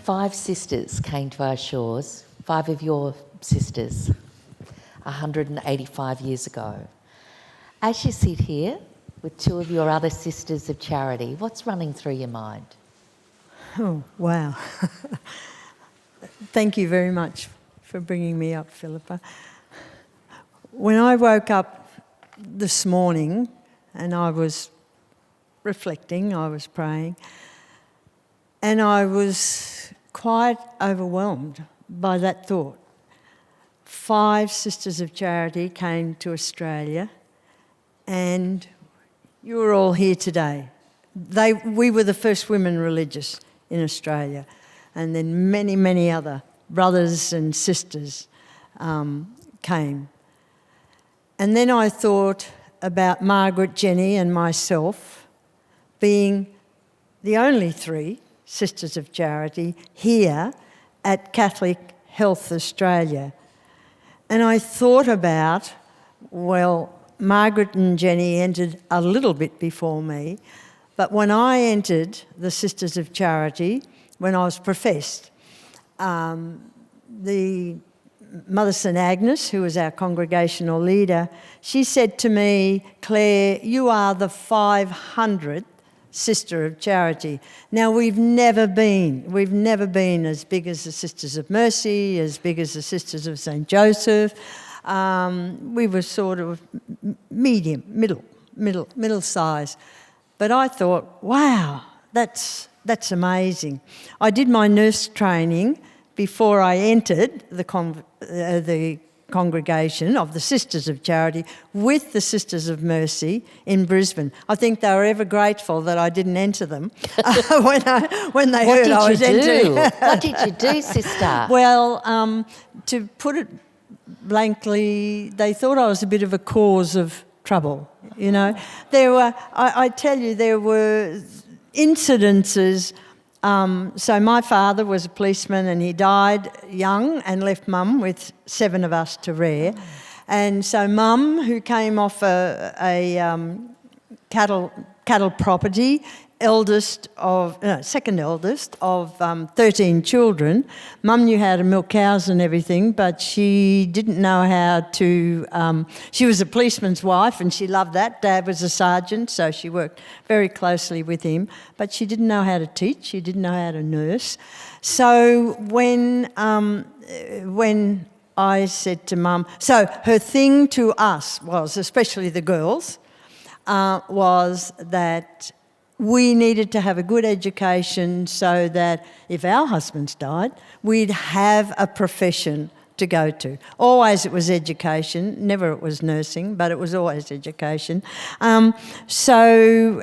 5 sisters came to our shores, 5 of your sisters, 185 years ago. As you sit here with 2 of your other sisters of charity, what's running through your mind? Oh, wow. Thank you very much for bringing me up, Philippa. When I woke up this morning and I was reflecting, I was praying, and I was quite overwhelmed by that thought. 5 sisters of charity came to Australia, and you were all here today. We were the first women religious in Australia, and then many, many other brothers and sisters came. And then I thought about Margaret, Jenny and myself being the only 3 Sisters of Charity here at Catholic Health Australia. And I thought about, well, Margaret and Jenny entered a little bit before me, but when I entered the Sisters of Charity, when I was professed, the Mother St Agnes, who was our congregational leader, she said to me, "Clare, you are the 500th Sister of Charity." Now, we've never been as big as the Sisters of Mercy, as big as the Sisters of St Joseph. We were sort of middle size. But I thought, wow, that's amazing. I did my nurse training before I entered the congregation of the Sisters of Charity with the Sisters of Mercy in Brisbane. I think they were ever grateful that I didn't enter them when they heard I was entering. What did you do, sister? Well, to put it blankly, they thought I was a bit of a cause of trouble, you know. I tell you, there were incidences. So my father was a policeman and he died young and left Mum with 7 of us to rear. And so Mum, who came off a cattle property, second eldest of 13 children. Mum knew how to milk cows and everything, but she didn't know how to... she was a policeman's wife and she loved that. Dad was a sergeant, so she worked very closely with him, but she didn't know how to teach, she didn't know how to nurse. So when I said to Mum... So her thing to us was, especially the girls, was that we needed to have a good education so that if our husbands died, we'd have a profession to go to. Always it was education, never it was nursing, but it was always education. So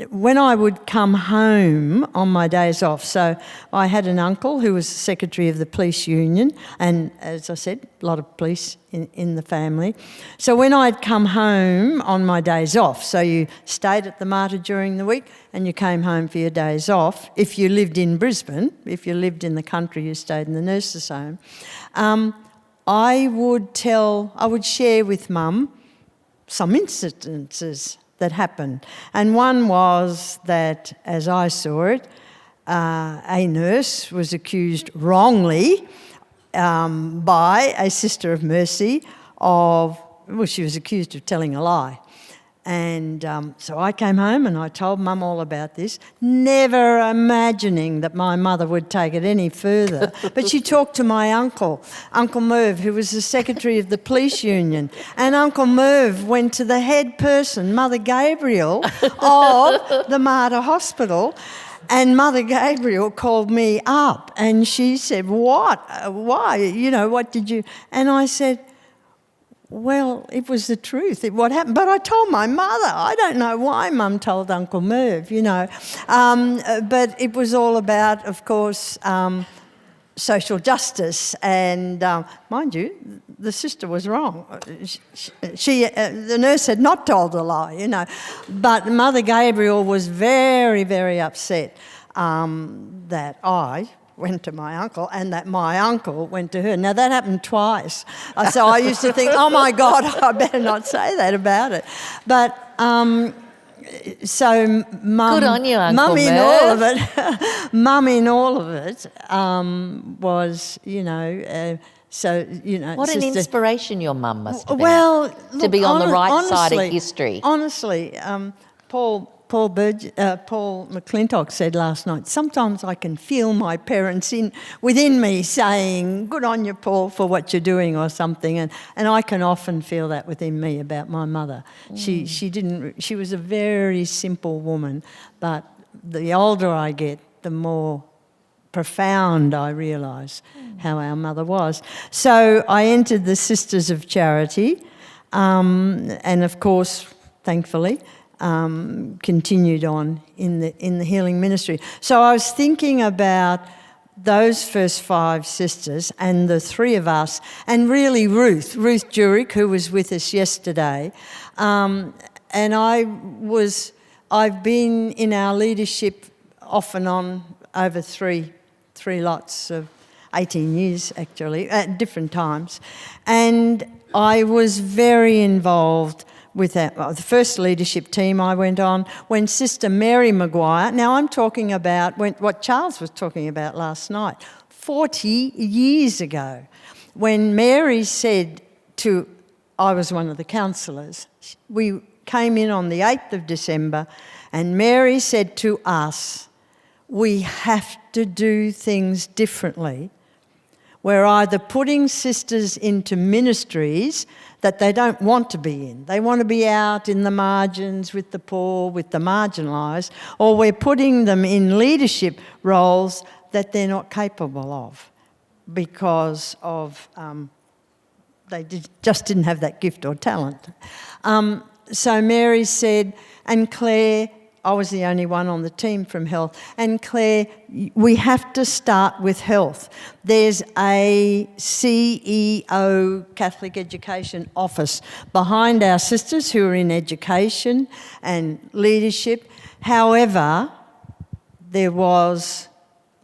when I would come home on my days off, so I had an uncle who was the secretary of the police union, and as I said, a lot of police in the family. So when I'd come home on my days off, so you stayed at the Mater during the week and you came home for your days off. If you lived in Brisbane, if you lived in the country, you stayed in the nurses' home. I would share with Mum some incidences that happened. And one was that, as I saw it, a nurse was accused wrongly by a Sister of Mercy she was accused of telling a lie. And so I came home and I told Mum all about this, never imagining that my mother would take it any further. But she talked to my uncle, Uncle Merv, who was the secretary of the police union. And Uncle Merv went to the head person, Mother Gabriel, of the Mater Hospital. And Mother Gabriel called me up and she said, "What? Why? You know, what did you..." And I said, well, it was the truth, what happened. But I told my mother. I don't know why Mum told Uncle Merv, you know. But it was all about, of course, social justice. And mind you, the sister was wrong. The nurse had not told a lie, you know. But Mother Gabriel was very, very upset that I went to my uncle and that my uncle went to her. Now, that happened twice. So I used to think, oh, my God, I better not say that about it. But so mum, Good on you, Uncle mum in Merv. all of it, mum in all of it was, What an sister- inspiration your mum must have been. Well, to look, be on the right side of honestly- history. Honestly, Paul McClintock said last night, sometimes I can feel my parents within me saying, good on you, Paul, for what you're doing or something. And I can often feel that within me about my mother. She was a very simple woman, but the older I get, the more profound I realise how our mother was. So I entered the Sisters of Charity, and of course, thankfully, continued on in the healing ministry. So I was thinking about those first 5 sisters and the 3 of us, and really Ruth Jurek, who was with us yesterday, and I've been in our leadership off and on over three lots of 18 years actually, at different times. And I was very involved with the first leadership team I went on when Sister Mary Maguire, now I'm talking about what Charles was talking about last night, 40 years ago, when Mary said I was one of the counsellors, we came in on the 8th of December, and Mary said to us, we have to do things differently. We're either putting sisters into ministries that they don't want to be in. They want to be out in the margins with the poor, with the marginalised, or we're putting them in leadership roles that they're not capable of because of just didn't have that gift or talent. So Mary said, and Clare, I was the only one on the team from health, and Clare, we have to start with health. There's a CEO, Catholic Education Office, behind our sisters who are in education and leadership. However, there was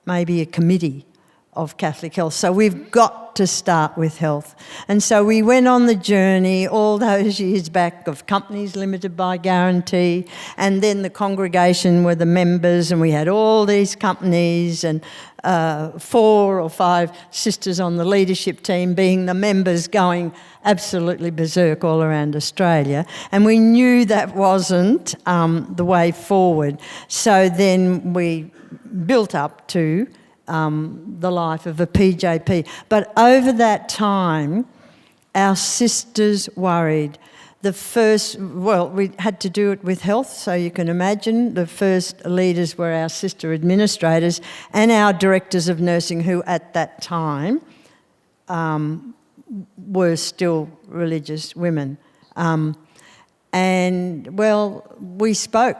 maybe a committee of Catholic health. So we've got to start with health. And so we went on the journey all those years back of companies limited by guarantee, and then the congregation were the members, and we had all these companies and 4 or 5 sisters on the leadership team being the members going absolutely berserk all around Australia. And we knew that wasn't the way forward. So then we built up to the life of a PJP. But over that time, our sisters worried. We had to do it with health, so you can imagine the first leaders were our sister administrators and our directors of nursing, who at that time were still religious women. And, we spoke.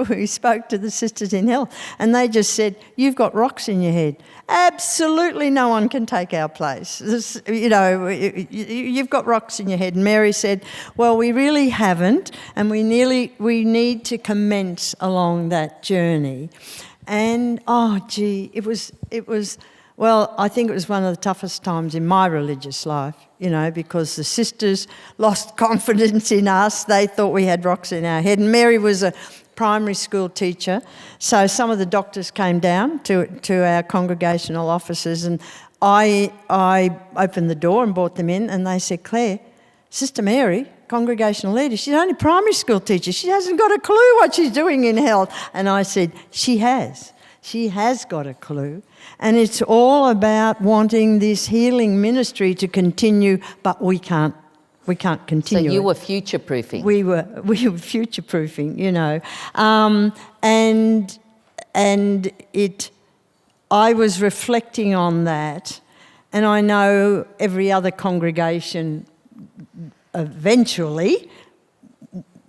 We spoke to the sisters in health, and they just said, you've got rocks in your head. Absolutely no one can take our place. You've got rocks in your head. And Mary said, well, we really haven't, and we need to commence along that journey. And, it was I think it was one of the toughest times in my religious life, because the sisters lost confidence in us. They thought we had rocks in our head. And Mary was a primary school teacher, so some of the doctors came down to our congregational offices, and I opened the door and brought them in, and they said, Clare, Sister Mary, congregational leader, she's only primary school teacher. She hasn't got a clue what she's doing in health. And I said, she has. She has got a clue. And it's all about wanting this healing ministry to continue, but we can't continue. So you were future-proofing. We were future-proofing, I was reflecting on that, and I know every other congregation eventually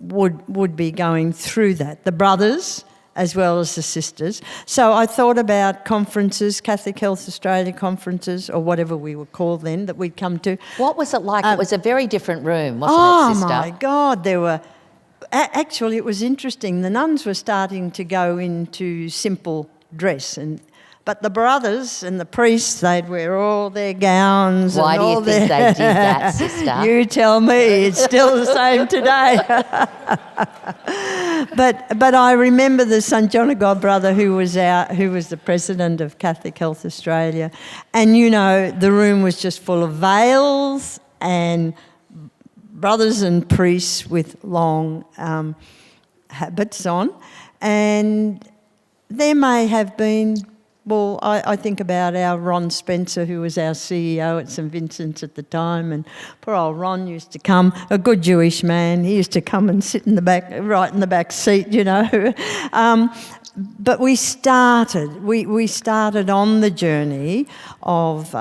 would be going through that. The brothers as well as the sisters. So I thought about conferences, Catholic Health Australia conferences, or whatever we were called then, that we'd come to. What was it like? It was a very different room, wasn't it, sister? Oh, my God. There were... Actually, it was interesting. The nuns were starting to go into simple dress, but the brothers and the priests, they'd wear all their gowns. Why do you think they did that, sister? You tell me. It's still the same today. but I remember the St John of God brother who was the president of Catholic Health Australia, and you know the room was just full of veils and brothers and priests with long habits on, and there may have been. Well, I think about our Ron Spencer, who was our CEO at St Vincent's at the time, and poor old Ron used to come, a good Jewish man, he used to come and sit in the back, right in the back seat, you know. But we started on the journey of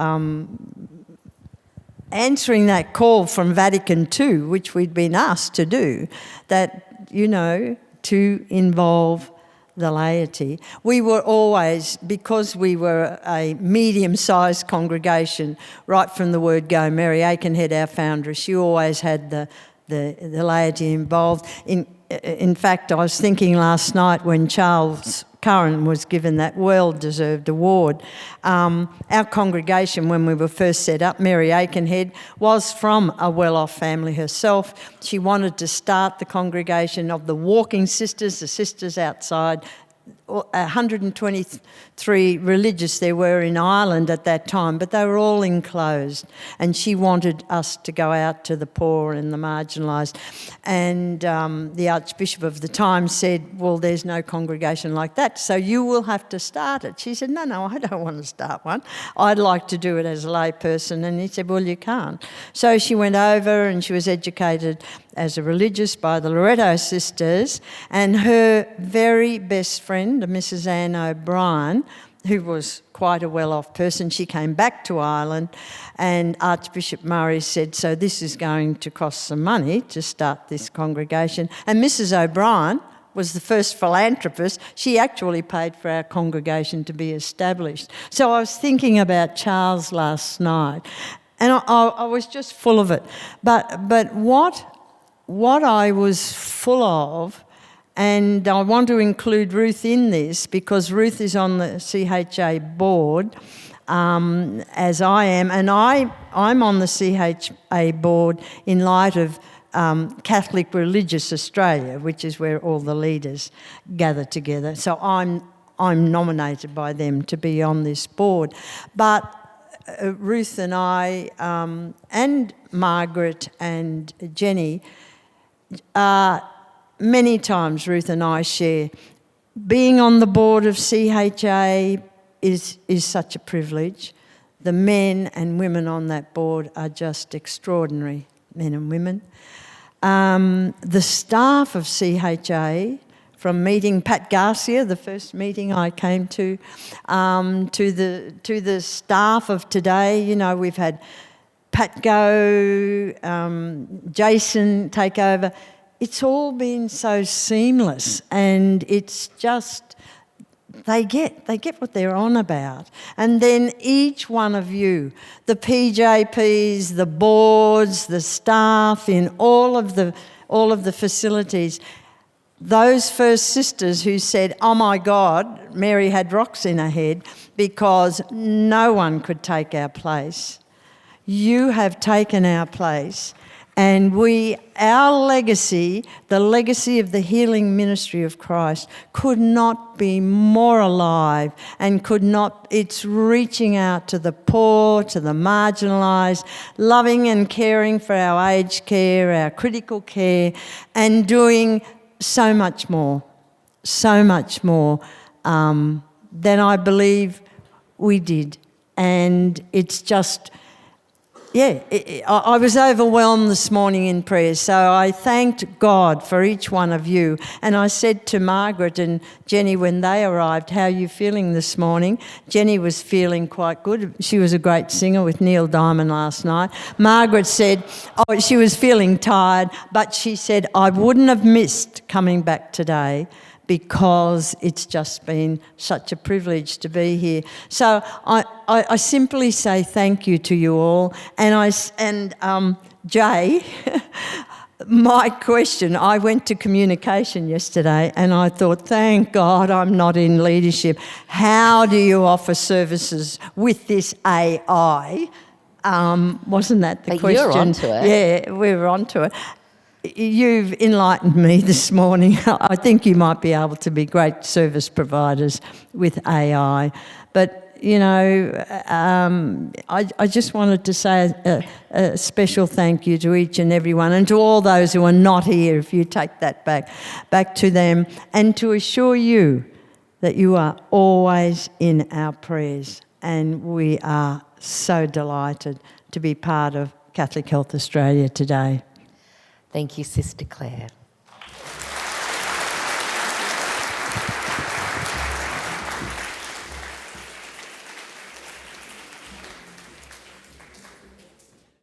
answering that call from Vatican II, which we'd been asked to do, that, you know, to involve the laity. We were always, because we were a medium-sized congregation, right from the word go, Mary Aikenhead, our foundress, she always had the laity involved. In fact, I was thinking last night when Charles Curran was given that well-deserved award, our congregation, when we were first set up, Mary Aikenhead, was from a well-off family herself. She wanted to start the congregation of the walking sisters, the sisters outside. 123 religious there were in Ireland at that time, but they were all enclosed, and she wanted us to go out to the poor and the marginalised. And the Archbishop of the time said, well, there's no congregation like that, so you will have to start it. She said, no, I don't want to start one. I'd like to do it as a lay person. And he said, well, you can't. So she went over and she was educated as a religious by the Loretto sisters, and her very best friend, Mrs. Anne O'Brien, who was quite a well-off person, she came back to Ireland, and Archbishop Murray said, so this is going to cost some money to start this congregation. And Mrs. O'Brien was the first philanthropist. She actually paid for our congregation to be established. So I was thinking about Charles last night, and I was just full of it. But what I was full of, and I want to include Ruth in this because Ruth is on the CHA board, as I am, and I'm on the CHA board in light of Catholic Religious Australia, which is where all the leaders gather together. So I'm nominated by them to be on this board. But Ruth and I, and Margaret and Jenny, many times Ruth and I share, being on the board of CHA is such a privilege. The men and women on that board are just extraordinary, men and women. The staff of CHA, from meeting Pat Garcia, the first meeting I came to the staff of today, you know, we've had Pat go, Jason take over. It's all been so seamless, and it's just, they get what they're on about. And then each one of you, the PJPs, the boards, the staff in all of the facilities, those first sisters who said, oh my God, Mary had rocks in her head because no one could take our place. You have taken our place, and our legacy, the legacy of the healing ministry of Christ, could not be more alive, and it's reaching out to the poor, to the marginalised, loving and caring for our aged care, our critical care, and doing so much more than I believe we did. And it's just, I was overwhelmed this morning in prayer, so I thanked God for each one of you. And I said to Margaret and Jenny when they arrived, how are you feeling this morning? Jenny was feeling quite good. She was a great singer with Neil Diamond last night. Margaret said, she was feeling tired, but she said, I wouldn't have missed coming back today because it's just been such a privilege to be here. So I simply say thank you to you all. And Jay, my question, I went to communication yesterday and I thought, thank God I'm not in leadership. How do you offer services with this AI? Wasn't that the question? You're onto it. Yeah, we were onto it. you've enlightened me this morning. I think you might be able to be great service providers with AI. But, you know, I just wanted to say a special thank you to each and every one, and to all those who are not here, if you take that back to them, and to assure you that you are always in our prayers. And we are so delighted to be part of Catholic Health Australia today. Thank you, Sister Clare.